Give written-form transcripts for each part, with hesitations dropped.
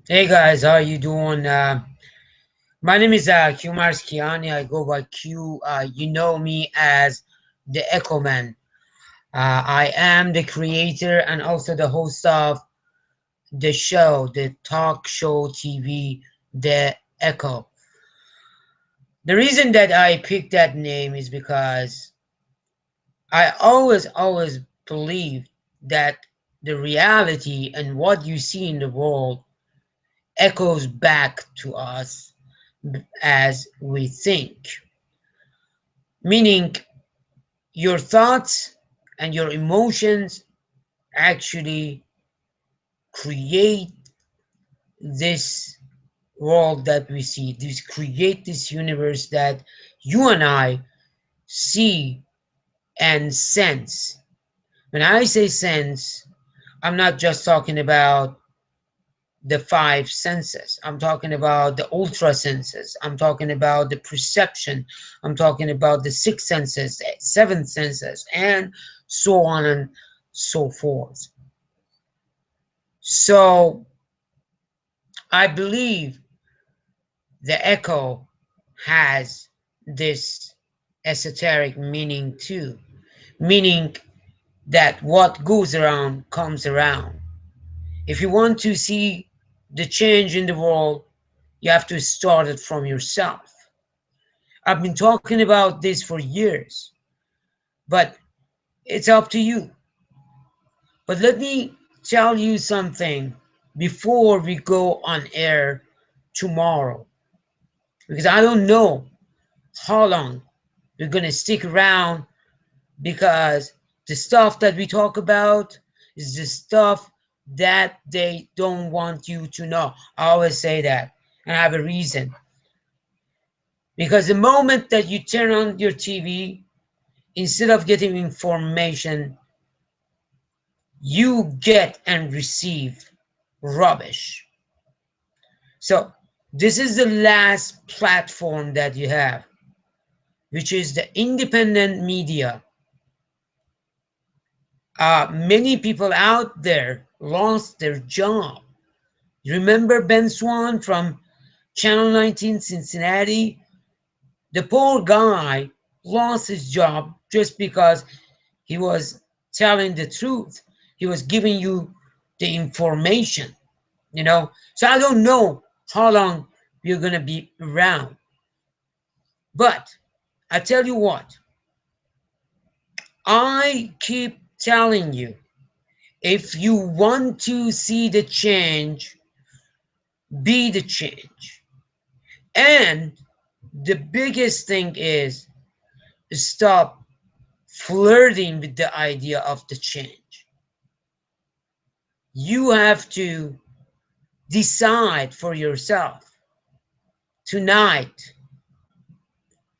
Hey guys, how you doing? My name is Q Mars Kiani. I go by Q. You know me as the Echo Man. I am the creator and also the host of the show, the talk show TV, The Echo. The reason that I picked that name is because I always believe that the reality and what you see in the world echoes back to us as we think. Meaning, your thoughts and your emotions actually create this world that we see, this create this universe that you and I see and sense. When I say sense, I'm not just talking about the five senses. I'm talking about the ultra senses. I'm talking about the perception. I'm talking about the six senses, the seven senses, and so on and so forth. So I believe the echo has this esoteric meaning too, meaning that what goes around comes around. If you want to see the change in the world, you have to start it from yourself. I've been talking about this for years, but it's up to you. But let me tell you something before we go on air tomorrow, because I don't know how long we're going to stick around, because the stuff that we talk about is the stuff that they don't want you to know. I always say that, and I have a reason. Because the moment that you turn on your TV, instead of getting information, you get and receive rubbish. So, this is the last platform that you have, which is the independent media. Many people out there lost their job. Remember Ben Swan from Channel 19 Cincinnati? The poor guy lost his job just because he was telling the truth. He was giving you the information. So I don't know how long you're going to be around. But I tell you what, I keep telling you, if you want to see the change, be the change. And the biggest thing is stop flirting with the idea of the change. You have to decide for yourself tonight.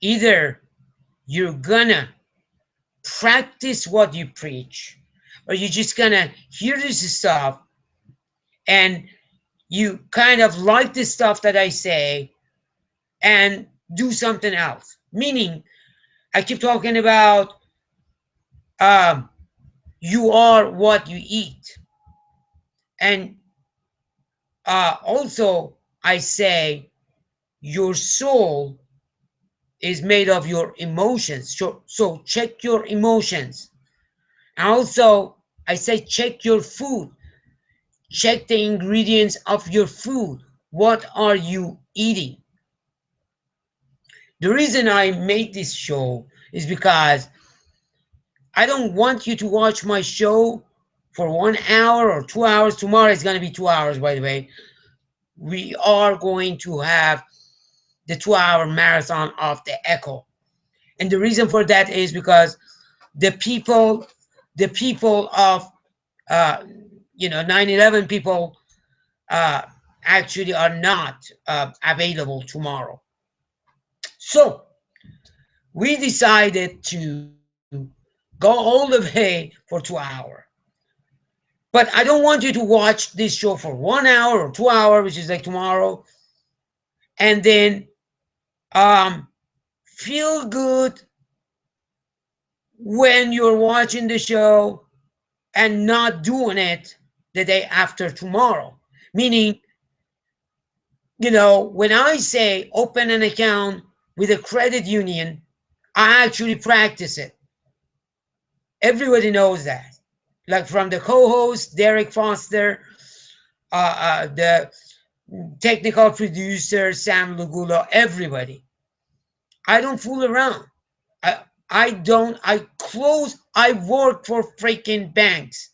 Either you're gonna practice what you preach, or you're just gonna hear this stuff and you kind of like the stuff that I say and do something else. Meaning, I keep talking about um, you are what you eat. And also, I say your soul is made of your emotions. So check your emotions. And also, I say check your food. Check the ingredients of your food. What are you eating? The reason I made this show is because I don't want you to watch my show for 1 hour or 2 hours. Tomorrow is going to be 2 hours, by the way. We are going to have the 2 hour marathon of the Echo. And the reason for that is because the people, the people of, uh, 9/11 people uh, actually are not available tomorrow. So we decided to go all the way for 2 hours. But I don't want you to watch this show for 1 hour or 2 hours, which is like tomorrow, and then um, feel good when you're watching the show and not doing it the day after tomorrow. Meaning, When I say open an account with a credit union, I actually practice it. Everybody knows that. Like from the co-host Derek Foster, the technical producer Sam Lugulo, everybody. I don't fool around. I I don't. I work for freaking banks.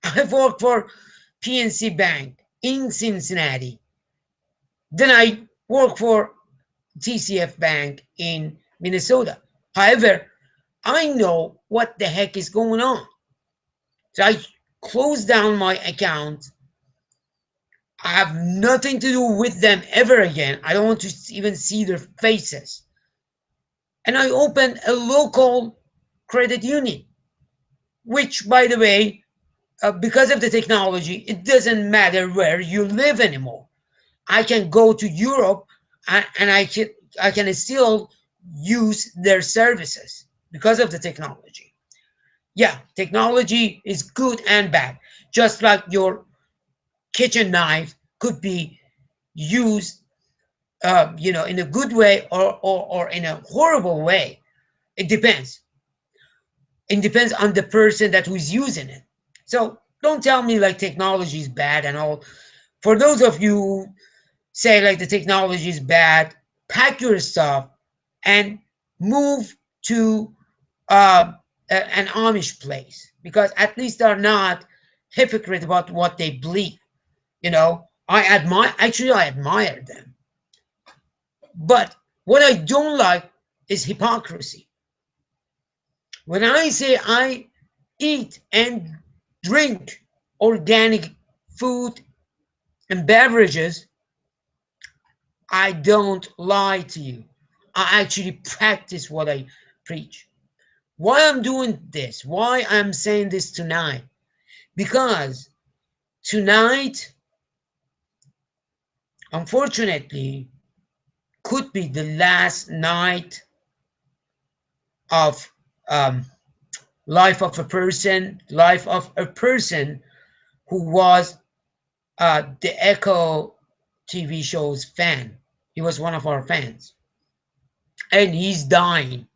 I work for PNC Bank in Cincinnati. Then I work for TCF Bank in Minnesota. However, I know what the heck is going on. So I close down my account. I have nothing to do with them ever again. I don't want to even see their faces. And I open a local credit union, which, by the way, because of the technology, it doesn't matter where you live anymore. I can go to Europe and I can still use their services because of the technology. Yeah, technology is good and bad. Just like your kitchen knife could be used, in a good way or in a horrible way. It depends. It depends on the person that who's using it. So don't tell me like technology is bad and all. For those of you who say like the technology is bad, pack your stuff and move to an Amish place, because at least they're not hypocrite about what they believe. I admire them. But what I don't like is hypocrisy. When I say I eat and drink organic food and beverages, I don't lie to you. I actually practice what I preach. Why I'm doing this? Why I'm saying this tonight? Because tonight, unfortunately, could be the last night of um, life of a person who was the Echo TV show's fan. He was one of our fans, and he's dying.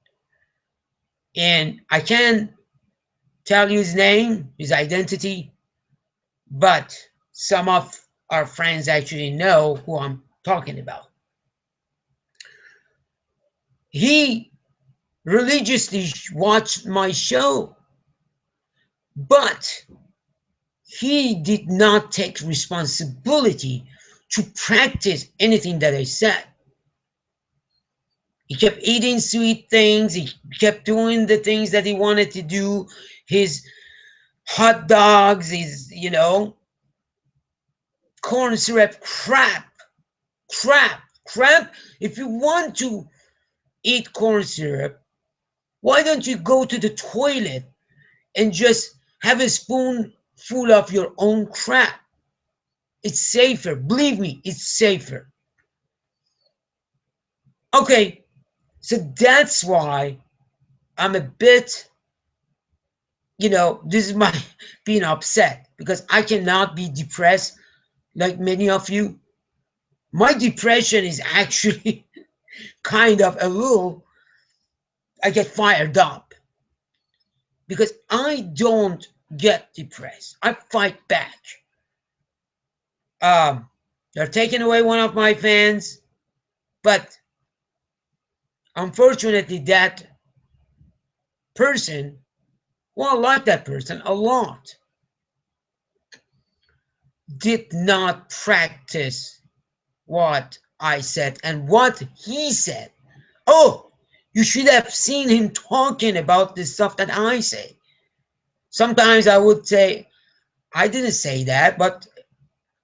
And I can't tell you his name, his identity, but some of our friends actually know who I'm talking about. He religiously watched my show, but he did not take responsibility to practice anything that I said. He kept eating sweet things. He kept doing the things that he wanted to do. His hot dogs, his, corn syrup, crap. If you want to eat corn syrup, why don't you go to the toilet and just have a spoonful of your own crap? It's safer. Believe me, it's safer. Okay, so that's why I'm a bit, this is my being upset, because I cannot be depressed like many of you. My depression is actually kind of a little, I get fired up because I don't get depressed. I fight back. Um, they're taking away one of my fans, but unfortunately, that person, well, I like that person a lot, did not practice what I said and what he said. Oh, you should have seen him talking about the stuff that I say. Sometimes I would say, I didn't say that, but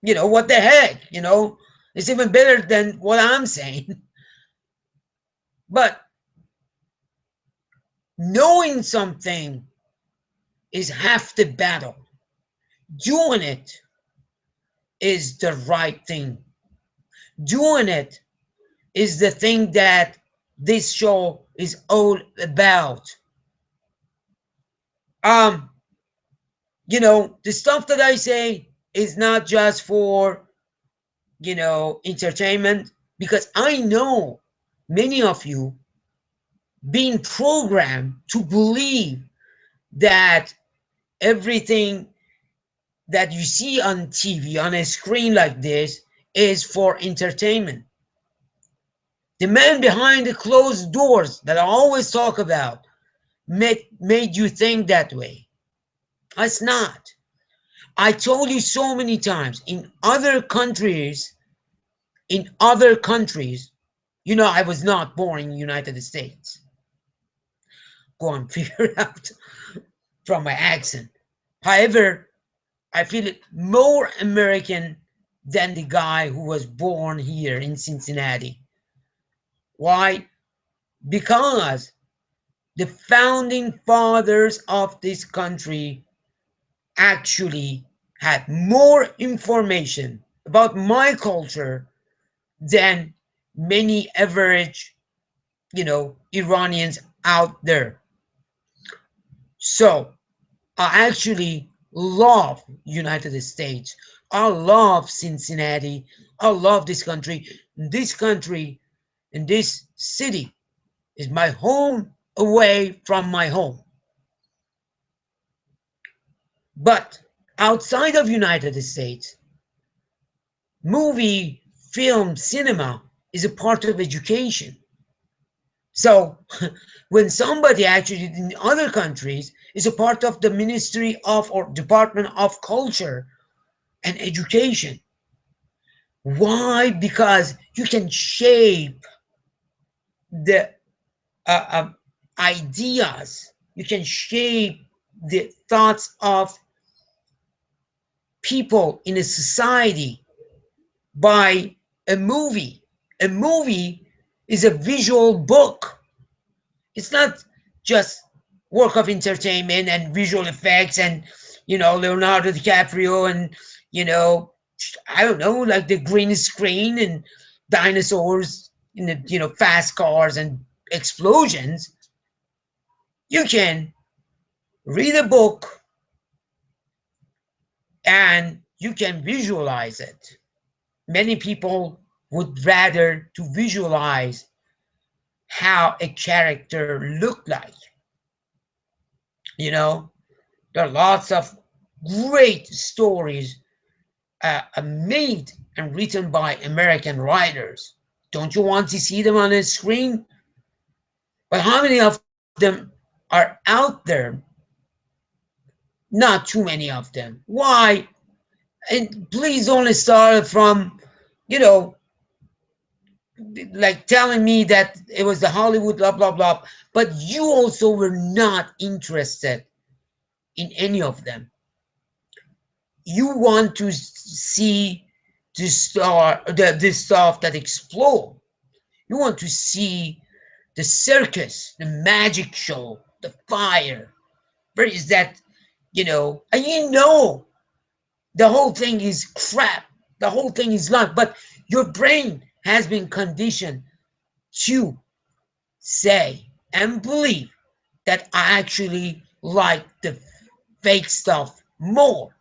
what the heck? It's even better than what I'm saying. But knowing something is half the battle. Doing it is the right thing. Doing it is the thing that this show is all about. Um, the stuff that I say is not just for entertainment, because I know many of you being programmed to believe that everything that you see on TV, on a screen like this, is for entertainment. The man behind the closed doors that I always talk about made you think that way. It's not. I told you so many times, in other countries, I was not born in the United States. Go and figure it out from my accent. However, I feel it more American than the guy who was born here in Cincinnati. Why? Because the founding fathers of this country actually had more information about my culture than many average, Iranians out there. So I actually love United States. I love Cincinnati. I love this country. This country and this city is my home away from my home. But outside of United States, movie, film, cinema is a part of education. So when somebody actually in other countries is a part of the Ministry of or Department of Culture and Education. Why? Because you can shape the ideas, you can shape the thoughts of people in a society by a movie. A movie is a visual book. It's not just work of entertainment and visual effects and Leonardo DiCaprio and you know I don't know, like the green screen and dinosaurs in the fast cars and explosions. You can read a book and you can visualize it. Many people would rather to visualize how a character looked like. you know there are lots of great stories made and written by American writers. Don't you want to see them on a screen? But how many of them are out there? Not too many of them. Why? And please only start from, you know, like telling me that it was the Hollywood, blah, blah, blah. But you also were not interested in any of them. You want to see this stuff that explode. You want to see the circus, the magic show, the fire. Where is that? And the whole thing is crap. The whole thing is luck. But your brain has been conditioned to say and believe that I actually like the fake stuff more.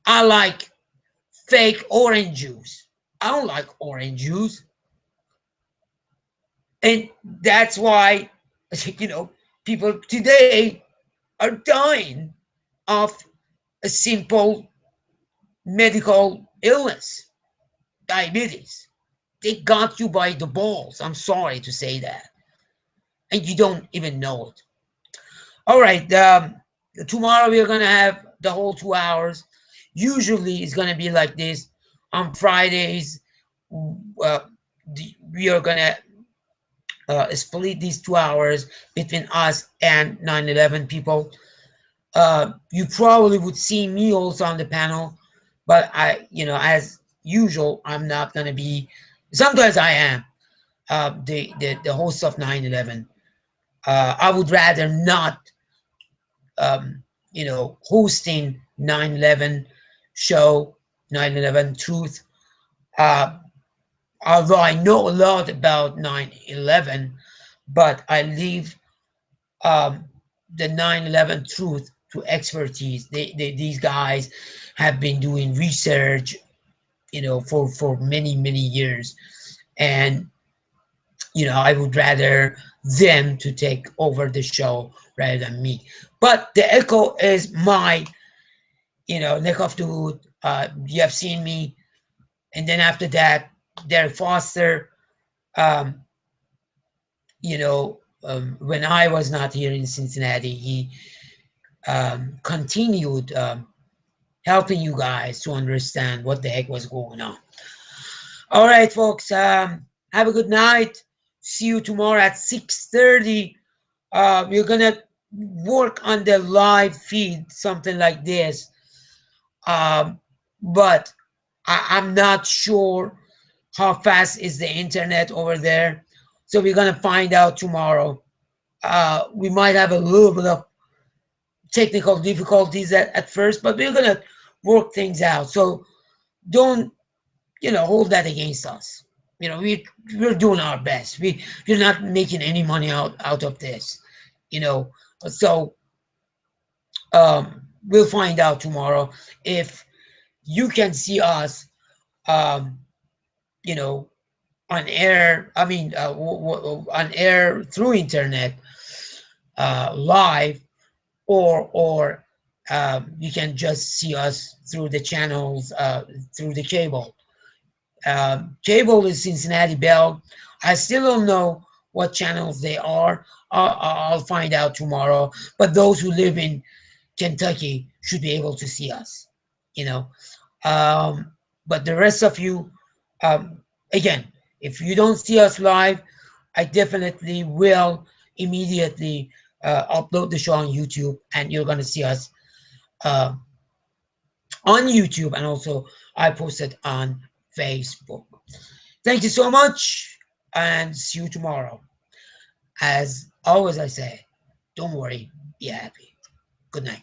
I like fake orange juice. I don't like orange juice. And that's why, you know, people today are dying of a simple medical illness, diabetes. They got you by the balls. I'm sorry to say that. And you don't even know it. All right. Tomorrow we're going to have the whole 2 hours. Usually it's going to be like this. On Fridays, uh, we are going to split these 2 hours between us and 9/11 people. You probably would see me also on the panel, but as usual, I'm not gonna be. Sometimes I am the host of 9/11. I would rather not, hosting 9/11 show, 9/11 Truth. Uh, Although I know a lot about 9/11, but I leave um, the 9/11 Truth to expertise. These guys have been doing research for many years. And I would rather them to take over the show rather than me. But the Echo is my, neck of the wood. You have seen me, and then after that, Derek Foster. Um, when I was not here in Cincinnati, he continued helping you guys to understand what the heck was going on. All right, folks. Have a good night. See you tomorrow at 6:30. We're gonna work on the live feed, something like this. Um, but I'm not sure how fast is the internet over there. So we're gonna find out tomorrow. We might have a little bit of technical difficulties at first, but we're gonna work things out. So don't hold that against us. We're doing our best. We're not making any money out of this. You know, so we'll find out tomorrow if you can see us. Um, you know, on air. I mean, on air through internet, live, or you can just see us through the channels, through the cable. Cable is Cincinnati Bell. I still don't know what channels they are. I'll find out tomorrow. But those who live in Kentucky should be able to see us. You know, um, but the rest of you, um, again, if you don't see us live, I definitely will immediately upload the show on YouTube, and you're gonna see us uh, on YouTube, and also I posted on Facebook. Thank you so much, and see you tomorrow. As always, I say, don't worry, be happy. Good night.